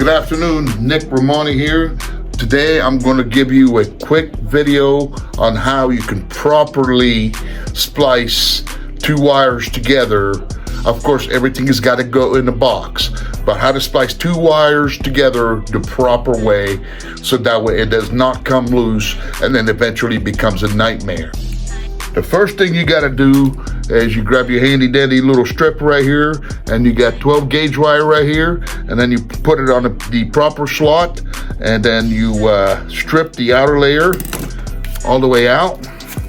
Good afternoon, Nick Romani here. Today I'm going to give you a quick video on how you can properly splice two wires together. Of course, everything has got to go in the box, but how to splice two wires together the proper way so that way it does not come loose and then eventually becomes a nightmare. The first thing you got to do is you grab your handy dandy little strip right here, and you got 12 gauge wire right here, and then you put it on the proper slot, and then you strip the outer layer all the way out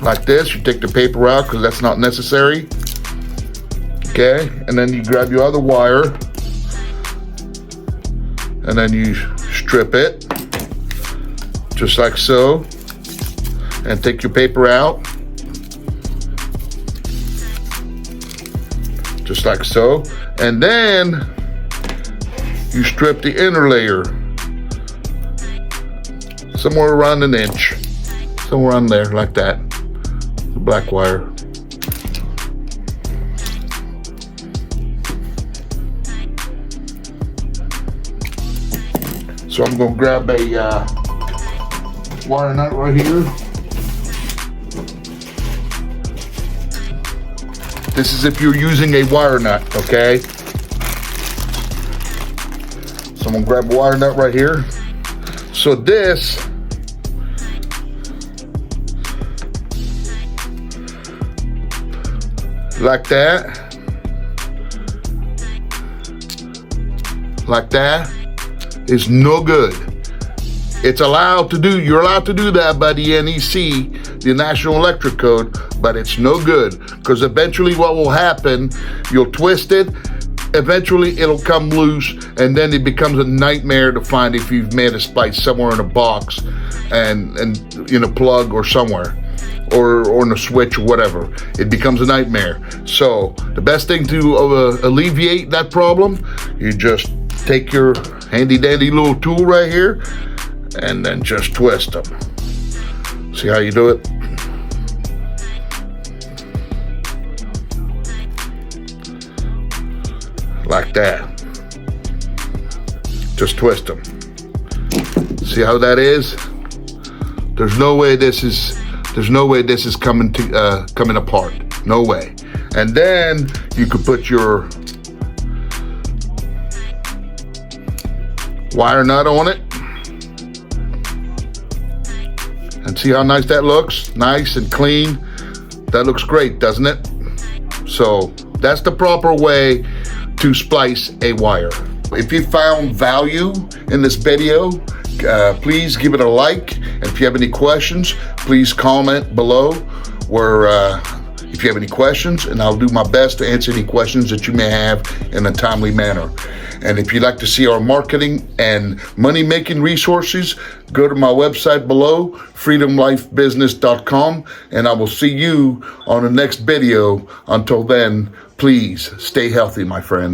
like this. You take the paper out because that's not necessary. Okay, and then you grab your other wire and then you strip it just like so, and take your paper out just like so, and then you strip the inner layer somewhere around an inch, somewhere on there like that, the black wire. So I'm going to grab a wire nut right here. This is if you're using a wire nut, okay? So I'm going to grab a wire nut right here. So this like that is no good. It's allowed to do, you're allowed to do that by the NEC, the National Electric Code, but it's no good, because eventually what will happen, you'll twist it, eventually it'll come loose, and then it becomes a nightmare to find if you've made a splice somewhere in a box and in a plug or somewhere, or in a switch or whatever. It becomes a nightmare. So the best thing to alleviate that problem, you just take your handy dandy little tool right here and then just twist them. See how you do it? Like that. Just twist them. See how that is? There's no way this is coming apart. No way. And then you could put your wire nut on it and see how nice that looks. Nice and clean. That looks great, doesn't it? So that's the proper way to splice a wire. If you found value in this video, please give it a like, and if you have any questions, please comment below if you have any questions, and I'll do my best to answer any questions that you may have in a timely manner. And if you'd like to see our marketing and money-making resources, go to my website below, freedomlifebusiness.com, and I will see you on the next video. Until then, please stay healthy, my friend.